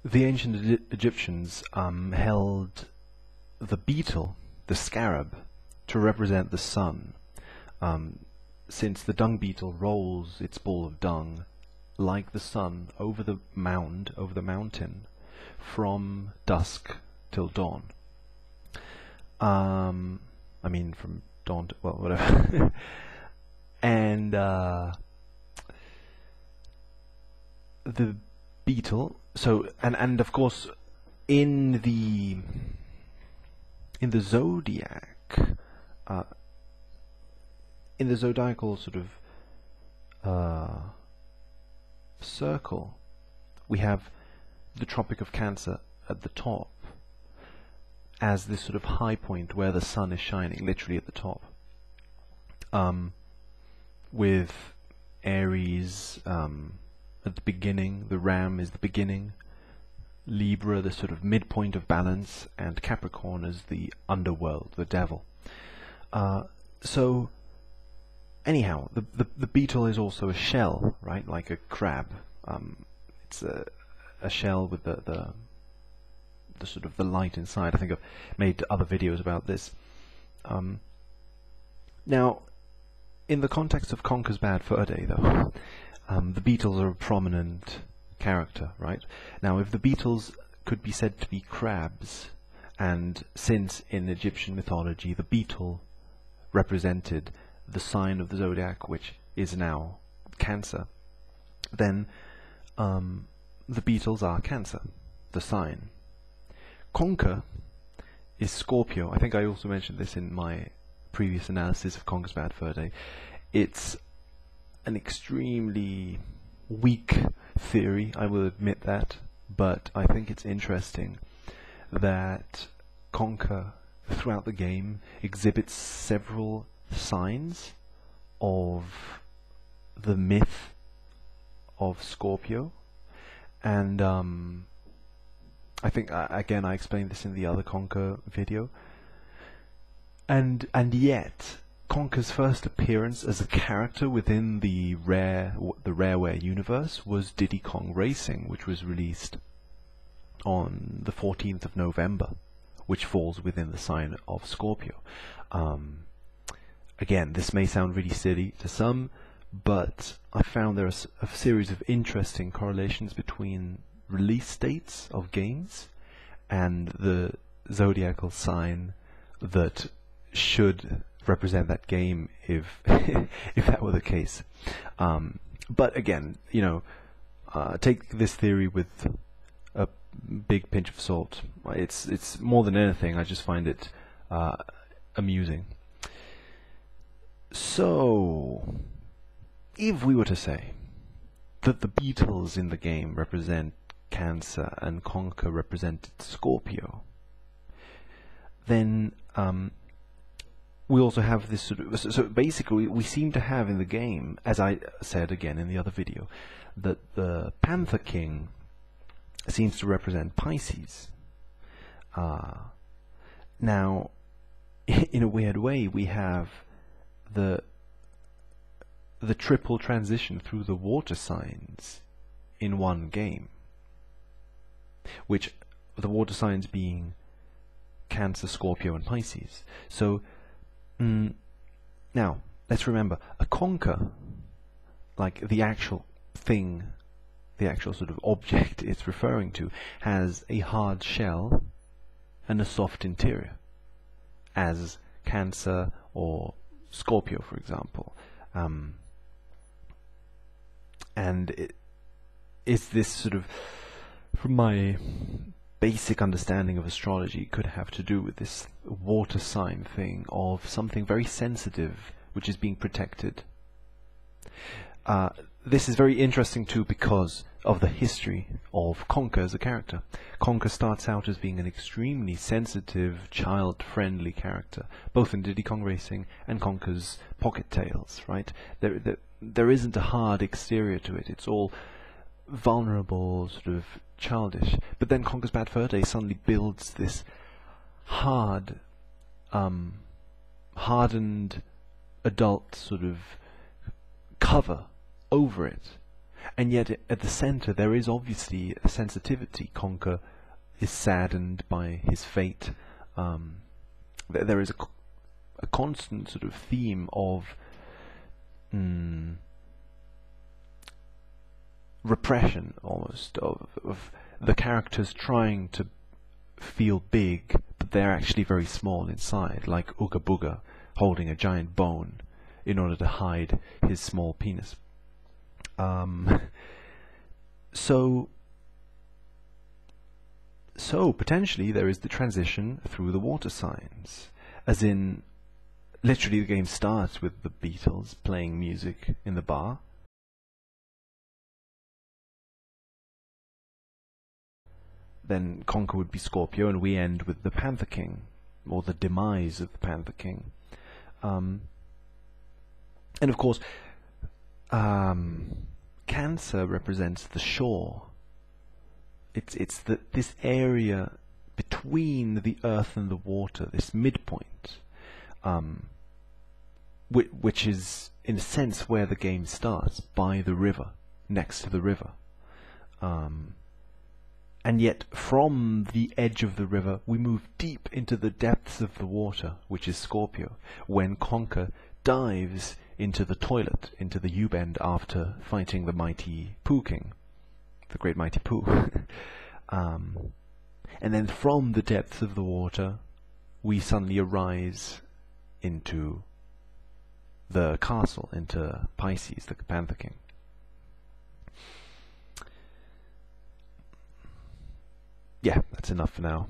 The ancient Egyptians held the beetle, the scarab, to represent the sun, since the dung beetle rolls its ball of dung like the sun over the mound, over the mountain, from dusk till dawn. I mean, from dawn to, well, whatever. And the beetle, so, and of course, in the zodiac, in the zodiacal sort of circle, we have the Tropic of Cancer at the top as this sort of high point where the sun is shining, literally at the top, with Aries at the beginning, the Ram is the beginning, Libra the sort of midpoint of balance, and Capricorn is the underworld, the devil. So anyhow, the beetle is also a shell, right, like a crab. It's a shell with the sort of the light inside. I think I've made other videos about this. Now, in the context of Conker's Bad Fur Day, though, the beetles are a prominent character, right? Now, if the beetles could be said to be crabs, and since in Egyptian mythology the beetle represented the sign of the zodiac, which is now Cancer, then the beetles are Cancer, the sign. Conker is Scorpio. I think I also mentioned this in my previous analysis of Conker's Bad Fur Day. It's an extremely weak theory, I will admit that, but I think it's interesting that Conker, throughout the game, exhibits several signs of the myth of Scorpio, and I think again I explained this in the other Conker video, and yet Conker's first appearance as a character within the Rareware universe was Diddy Kong Racing, which was released on the 14th of November, which falls within the sign of Scorpio. Again, this may sound really silly to some, but I found there are a series of interesting correlations between release dates of games and the zodiacal sign that should represent that game if if that were the case. But again, you know, take this theory with a big pinch of salt. It's more than anything, I just find it amusing. So, if we were to say that the beetles in the game represent Cancer and Conker represented Scorpio, then we also have this sort of, so basically we seem to have in the game, as I said again in the other video, that the Panther King seems to represent Pisces. Now, in a weird way, we have the triple transition through the water signs in one game, which the water signs being Cancer, Scorpio, and Pisces. So now let's remember, a Conker, like the actual thing, the actual sort of object it's referring to, has a hard shell and a soft interior, as Cancer or Scorpio, for example. And it's this sort of, from my basic understanding of astrology, could have to do with this water sign thing of something very sensitive which is being protected. This is very interesting too because of the history of Conker as a character. Conker starts out as being an extremely sensitive, child-friendly character, both in Diddy Kong Racing and Conker's Pocket Tales, right? There isn't a hard exterior to it. It's all vulnerable, sort of childish. But then Conker's Bad Fur Day suddenly builds this hard, hardened adult sort of cover over it. And yet at the center there is obviously a sensitivity. Conker is saddened by his fate. There is a constant sort of theme of repression, almost, of the characters trying to feel big, but they're actually very small inside, like Ooga Booga holding a giant bone in order to hide his small penis. So potentially there is the transition through the water signs, as in literally the game starts with the Beatles playing music in the bar. Then Conker would be Scorpio, and we end with the Panther King, or the demise of the Panther King. And of course, Cancer represents the shore. It's this area between the earth and the water, this midpoint, which is in a sense where the game starts, by the river, next to the river. And yet from the edge of the river we move deep into the depths of the water, which is Scorpio, when Conker dives into the toilet, into the U-bend, after fighting the mighty Pooh King, the great mighty Pooh. And then from the depths of the water we suddenly arise into the castle, into Pisces, the Panther King. Yeah, that's enough for now.